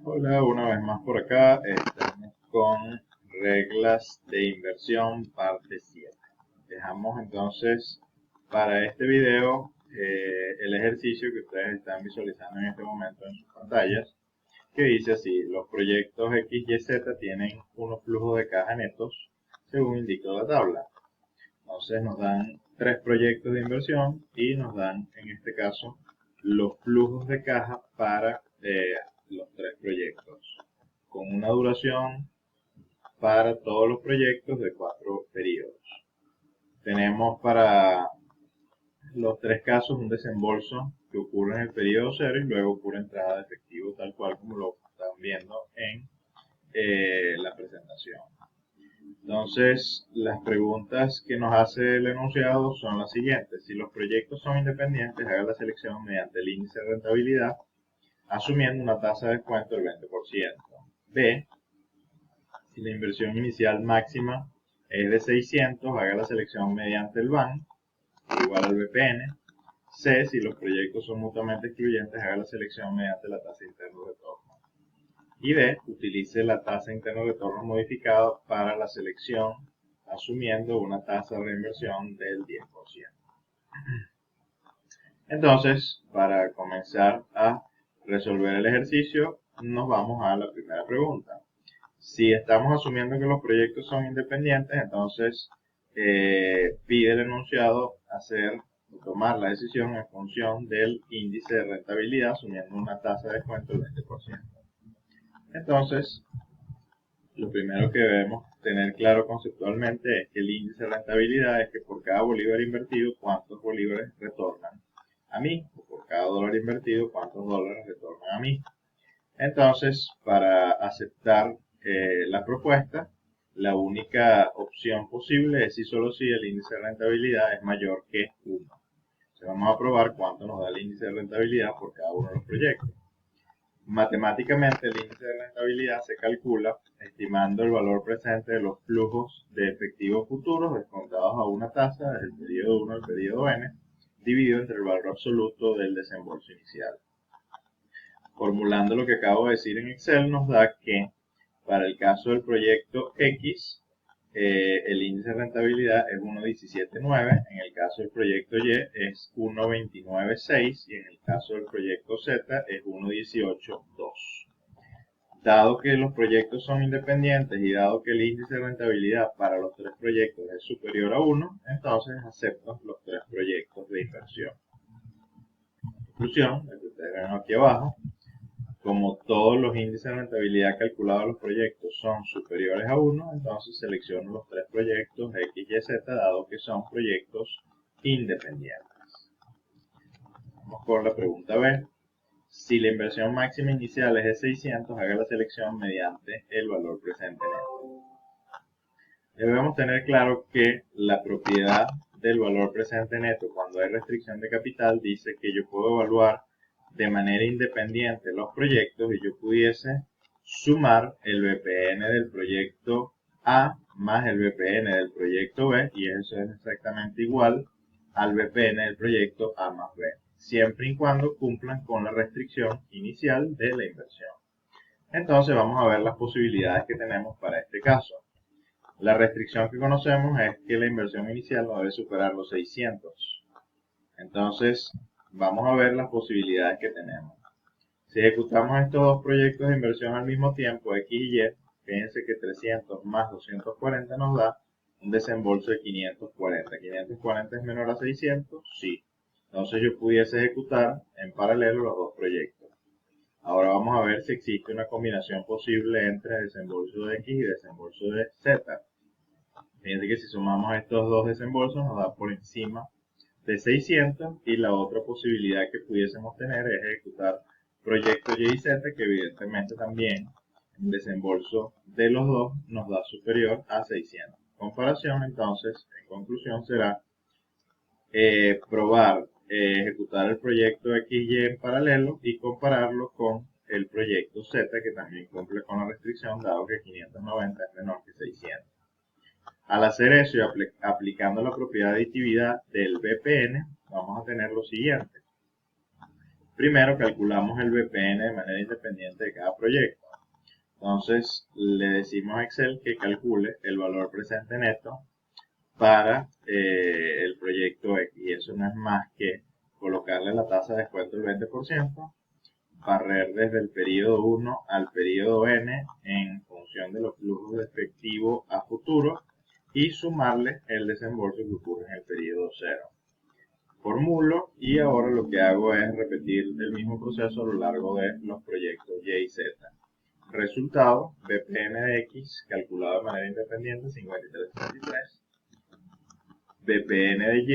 Hola, una vez más por acá. Estamos con reglas de inversión parte 7. Dejamos entonces para este video el ejercicio que ustedes están visualizando en este momento en sus pantallas, que dice así: los proyectos X, Y, Z tienen unos flujos de caja netos según indica la tabla. Entonces nos dan tres proyectos de inversión y nos dan en este caso los flujos de caja para los tres proyectos, con una duración para todos los proyectos de 4 periodos. Tenemos para los tres casos un desembolso que ocurre en el periodo 0 y luego ocurre entrada de efectivo, tal cual como lo están viendo en la presentación. Entonces, las preguntas que nos hace el enunciado son las siguientes. Si los proyectos son independientes, haga la selección mediante el índice de rentabilidad, asumiendo una tasa de descuento del 20%. B, si la inversión inicial máxima es de 600, haga la selección mediante el BAN, igual al BPN. C, si los proyectos son mutuamente excluyentes, haga la selección mediante la tasa interna de retorno. Y D, utilice la tasa interna de retorno modificada para la selección, asumiendo una tasa de reinversión del 10%. Entonces, para comenzar a resolver el ejercicio, nos vamos a la primera pregunta. Si estamos asumiendo que los proyectos son independientes, entonces pide el enunciado tomar la decisión en función del índice de rentabilidad, asumiendo una tasa de descuento del 20%. Entonces, lo primero que debemos tener claro conceptualmente es que el índice de rentabilidad es que por cada bolívar invertido, cuántos bolívares retornan a mí, o por cada dólar invertido, cuántos dólares retornan a mí. Entonces, para aceptar la propuesta, la única opción posible es si solo si el índice de rentabilidad es mayor que 1. Entonces, vamos a probar cuánto nos da el índice de rentabilidad por cada uno de los proyectos. Matemáticamente, el índice de rentabilidad se calcula estimando el valor presente de los flujos de efectivos futuros descontados a una tasa desde el periodo 1 al periodo n, dividido entre el valor absoluto del desembolso inicial. Formulando lo que acabo de decir en Excel, nos da que para el caso del proyecto X, el índice de rentabilidad es 1.17.9, en el caso del proyecto Y es 1.29.6 y en el caso del proyecto Z es 1.18.2. Dado que los proyectos son independientes y dado que el índice de rentabilidad para los tres proyectos es superior a 1, entonces acepto los tres proyectos de inversión. Conclusión, la que ustedes ven aquí abajo: como todos los índices de rentabilidad calculados de los proyectos son superiores a 1, entonces selecciono los tres proyectos X, Y, Z, dado que son proyectos independientes. Vamos con la pregunta B. Si la inversión máxima inicial es de 600, haga la selección mediante el valor presente neto. Debemos tener claro que la propiedad del valor presente neto, cuando hay restricción de capital, dice que yo puedo evaluar de manera independiente los proyectos y yo pudiese sumar el BPN del proyecto A más el BPN del proyecto B, y eso es exactamente igual al BPN del proyecto A más B, siempre y cuando cumplan con la restricción inicial de la inversión. Entonces vamos a ver las posibilidades que tenemos para este caso. La restricción que conocemos es que la inversión inicial no debe superar los 600. Entonces, vamos a ver las posibilidades que tenemos. Si ejecutamos estos dos proyectos de inversión al mismo tiempo, X y Y, fíjense que 300 más 240 nos da un desembolso de 540. ¿540 es menor a 600? Sí. Entonces yo pudiese ejecutar en paralelo los dos proyectos. Ahora vamos a ver si existe una combinación posible entre desembolso de X y desembolso de Z. Fíjense que si sumamos estos dos desembolsos nos da por encima de 600, y la otra posibilidad que pudiésemos tener es ejecutar proyectos Y y Z, que evidentemente también el desembolso de los dos nos da superior a 600. Comparación, entonces, en conclusión, será probar ejecutar el proyecto XY en paralelo y compararlo con el proyecto Z, que también cumple con la restricción, dado que 590 es menor que 600. Al hacer eso y aplicando la propiedad de aditividad del BPN, vamos a tener lo siguiente. Primero calculamos el BPN de manera independiente de cada proyecto. Entonces le decimos a Excel que calcule el valor presente neto para el proyecto X. Y eso no es más que colocarle la tasa de descuento del 20%, barrer desde el periodo 1 al periodo N en función de los flujos de efectivo a futuro y sumarle el desembolso que ocurre en el periodo 0. Formulo y ahora lo que hago es repetir el mismo proceso a lo largo de los proyectos Y y Z. Resultado, BPN de X calculado de manera independiente 53.33, BPN de Y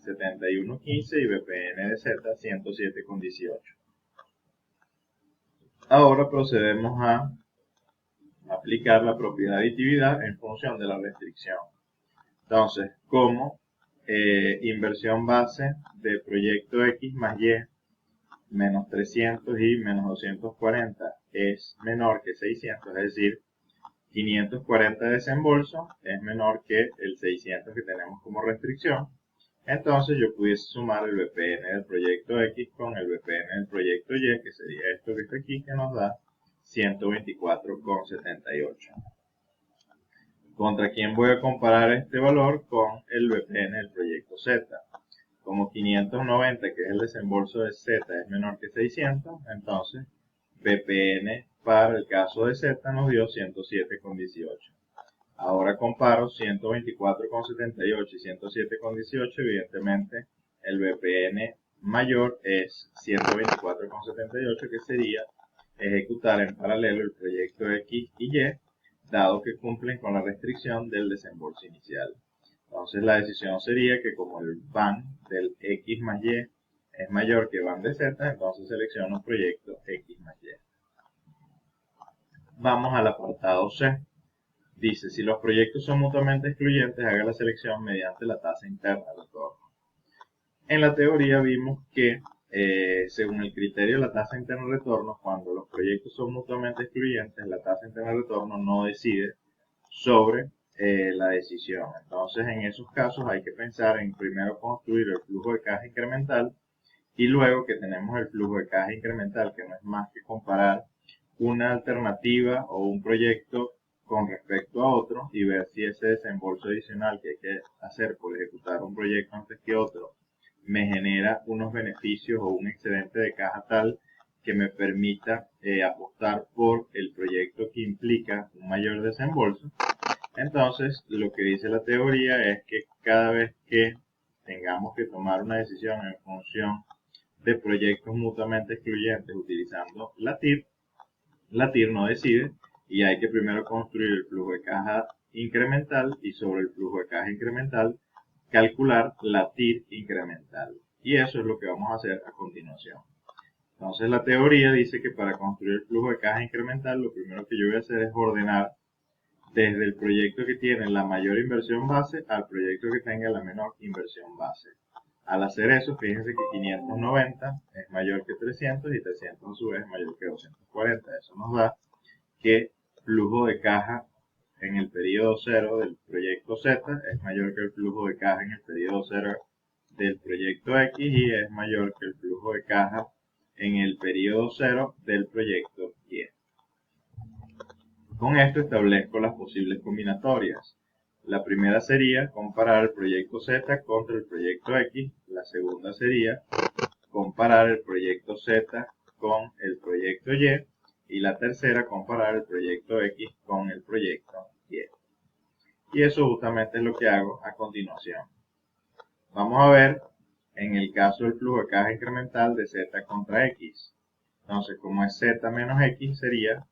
71.15 y BPN de Z 107.18. Ahora procedemos a aplicar la propiedad de aditividad en función de la restricción. Entonces, como inversión base de proyecto X más Y menos 300 y menos 240 es menor que 600, es decir, 540 de desembolso es menor que el 600 que tenemos como restricción, entonces yo pudiese sumar el BPN del proyecto X con el BPN del proyecto Y, que sería esto que está aquí, que nos da 124,78. ¿Contra quién voy a comparar este valor? Con el BPN del proyecto Z. Como 590, que es el desembolso de Z, es menor que 600, entonces BPN para el caso de Z nos dio 107,18. Ahora comparo 124,78 y 107,18, evidentemente el BPN mayor es 124,78, que sería ejecutar en paralelo el proyecto X y Y, dado que cumplen con la restricción del desembolso inicial. Entonces la decisión sería que como el BAN del X más Y es mayor que BAN de Z, entonces selecciono un proyecto X más Y. Vamos al apartado C. Dice, si los proyectos son mutuamente excluyentes, haga la selección mediante la tasa interna de retorno. En la teoría vimos que, según el criterio de la tasa interna de retorno, cuando los proyectos son mutuamente excluyentes, la tasa interna de retorno no decide sobre la decisión. Entonces, en esos casos hay que pensar en primero construir el flujo de caja incremental y luego que tenemos el flujo de caja incremental, que no es más que comparar una alternativa o un proyecto con respecto a otro y ver si ese desembolso adicional que hay que hacer por ejecutar un proyecto antes que otro me genera unos beneficios o un excedente de caja tal que me permita apostar por el proyecto que implica un mayor desembolso. Entonces, lo que dice la teoría es que cada vez que tengamos que tomar una decisión en función de proyectos mutuamente excluyentes utilizando la TIR no decide y hay que primero construir el flujo de caja incremental y sobre el flujo de caja incremental calcular la TIR incremental. Y eso es lo que vamos a hacer a continuación. Entonces la teoría dice que para construir el flujo de caja incremental lo primero que yo voy a hacer es ordenar desde el proyecto que tiene la mayor inversión base al proyecto que tenga la menor inversión base. Al hacer eso, fíjense que 590 es mayor que 300 y 300 a su vez es mayor que 240. Eso nos da que flujo de caja en el periodo 0 del proyecto Z es mayor que el flujo de caja en el periodo 0 del proyecto X y es mayor que el flujo de caja en el periodo 0 del proyecto Y. Con esto establezco las posibles combinatorias. La primera sería comparar el proyecto Z contra el proyecto X. La segunda sería comparar el proyecto Z con el proyecto Y. Y la tercera, comparar el proyecto X con el proyecto Y. Y eso justamente es lo que hago a continuación. Vamos a ver en el caso del flujo de caja incremental de Z contra X. Entonces, como es Z menos X, sería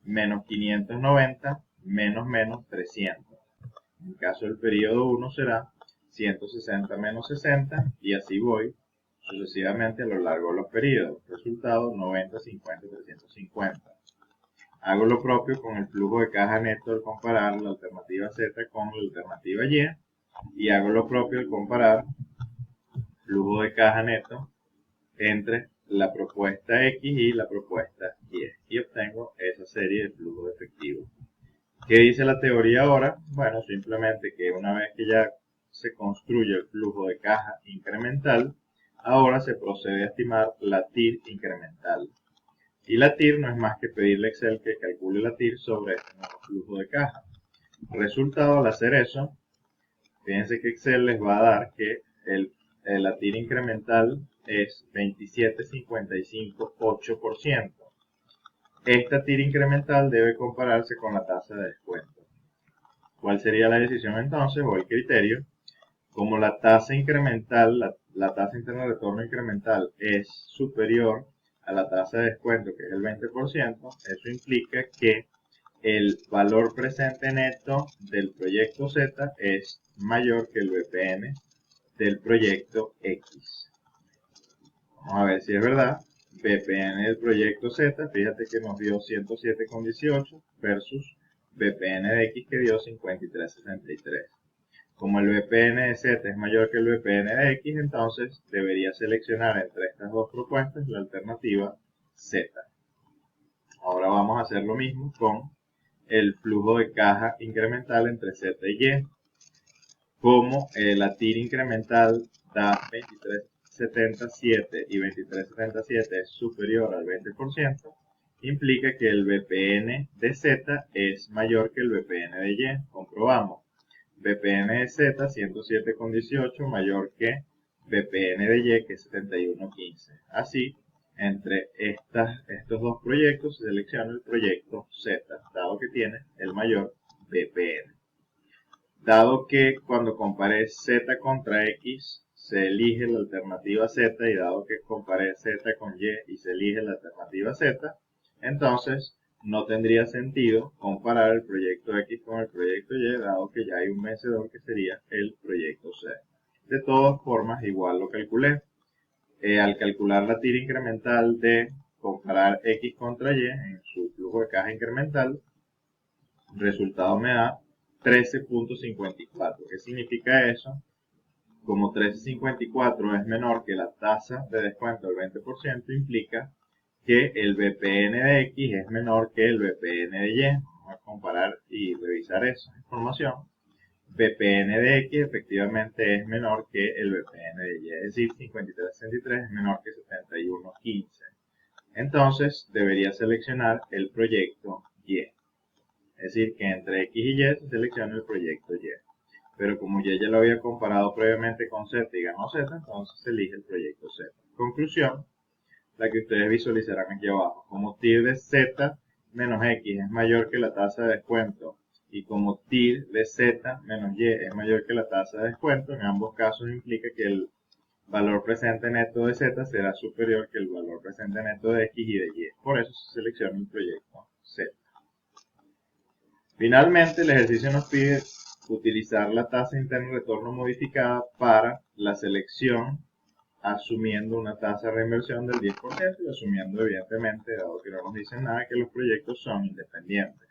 menos 590 menos 300. En el caso del periodo 1 será 160 menos 60 y así voy sucesivamente a lo largo de los periodos. Resultado 90, 50, 350. Hago lo propio con el flujo de caja neto al comparar la alternativa Z con la alternativa Y y hago lo propio al comparar flujo de caja neto entre la propuesta X y la propuesta Y y obtengo esa serie de flujo de efectivo. ¿Qué dice la teoría ahora? Bueno, simplemente que una vez que ya se construye el flujo de caja incremental, Ahora se procede a estimar la TIR incremental. Y la TIR no es más que pedirle a Excel que calcule la TIR sobre este nuevo flujo de caja. Resultado, al hacer eso, fíjense que Excel les va a dar que la TIR incremental es 27,558%. Esta TIR incremental debe compararse con la tasa de descuento. ¿Cuál sería la decisión entonces o el criterio? Como la tasa incremental, la tasa interna de retorno incremental es superior a la tasa de descuento, que es el 20%, eso implica que el valor presente neto del proyecto Z es mayor que el VPN del proyecto X. Vamos a ver si es verdad. VPN del proyecto Z, fíjate que nos dio 107,18 versus VPN de X que dio 53,63. Como el VPN de Z es mayor que el VPN de X, entonces debería seleccionar entre estas dos propuestas la alternativa Z. Ahora vamos a hacer lo mismo con el flujo de caja incremental entre Z y Y. Como la TIR incremental da 23,77 y 23,77 es superior al 20%, implica que el VPN de Z es mayor que el VPN de Y. Comprobamos. VPN de Z 107,18 mayor que VPN de Y que es 71,15. Así, entre estos dos proyectos se selecciona el proyecto Z, dado que tiene el mayor VPN. Dado que cuando comparé Z contra X se elige la alternativa Z y dado que comparé Z con Y y se elige la alternativa Z, entonces no tendría sentido comparar el proyecto X con el proyecto Y, dado que ya hay un vencedor que sería el proyecto Z. De todas formas, igual lo calculé. Al calcular la tira incremental de comparar X contra Y en su flujo de caja incremental, el resultado me da 13,54. ¿Qué significa eso? Como 13,54 es menor que la tasa de descuento del 20%, implica que el VPN de X es menor que el VPN de Y. Vamos a comparar y revisar esa información. VPN de X efectivamente es menor que el VPN de Y, es decir, 53,63 es menor que 71,15. Entonces debería seleccionar el proyecto Y. Es decir, que entre X y Y se selecciona el proyecto Y. Pero como Y ya lo había comparado previamente con Z y ganó Z, entonces se elige el proyecto Z. Conclusión, la que ustedes visualizarán aquí abajo. Como TIR de Z menos X es mayor que la tasa de descuento y como TIR de Z menos Y es mayor que la tasa de descuento, en ambos casos implica que el valor presente neto de Z será superior que el valor presente neto de X y de Y. Por eso se selecciona el proyecto Z. Finalmente, el ejercicio nos pide utilizar la tasa interna de retorno modificada para la selección asumiendo una tasa de reinversión del 10% y asumiendo evidentemente, dado que no nos dicen nada, que los proyectos son independientes.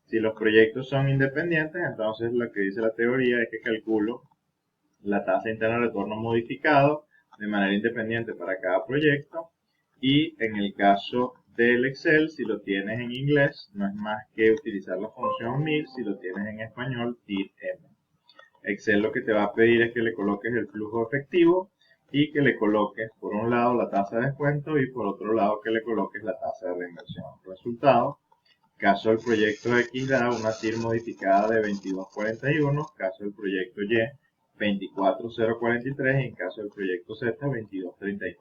Si los proyectos son independientes, entonces lo que dice la teoría es que calculo la tasa interna de retorno modificado de manera independiente para cada proyecto y en el caso del Excel, si lo tienes en inglés, no es más que utilizar la función MIR, si lo tienes en español, TIR-M. Excel lo que te va a pedir es que le coloques el flujo efectivo y que le coloques por un lado la tasa de descuento y por otro lado que le coloques la tasa de reinversión. Resultado, caso del proyecto X da una TIR modificada de 22,41, caso del proyecto Y 24,043 y en caso del proyecto Z 22,39.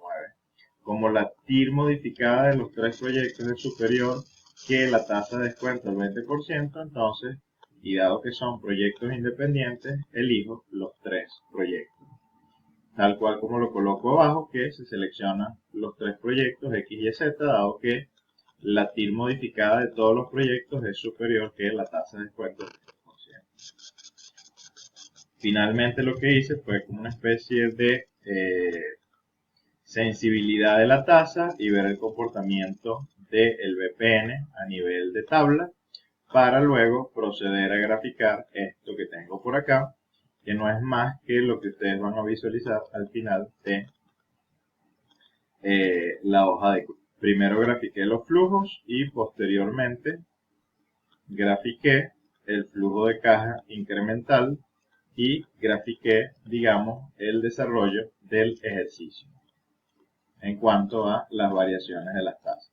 Como la TIR modificada de los tres proyectos es superior que la tasa de descuento del 20%, entonces, y dado que son proyectos independientes, elijo los tres proyectos. Tal cual como lo coloco abajo, que se seleccionan los tres proyectos X, Y, Z, dado que la TIR modificada de todos los proyectos es superior que la tasa de descuento del 20%. Finalmente lo que hice fue como una especie de sensibilidad de la tasa y ver el comportamiento del VPN a nivel de tabla para luego proceder a graficar esto que tengo por acá, que no es más que lo que ustedes van a visualizar al final de la hoja de cálculo. Primero grafiqué los flujos y posteriormente grafiqué el flujo de caja incremental y grafiqué, digamos, el desarrollo del ejercicio en cuanto a las variaciones de las tasas.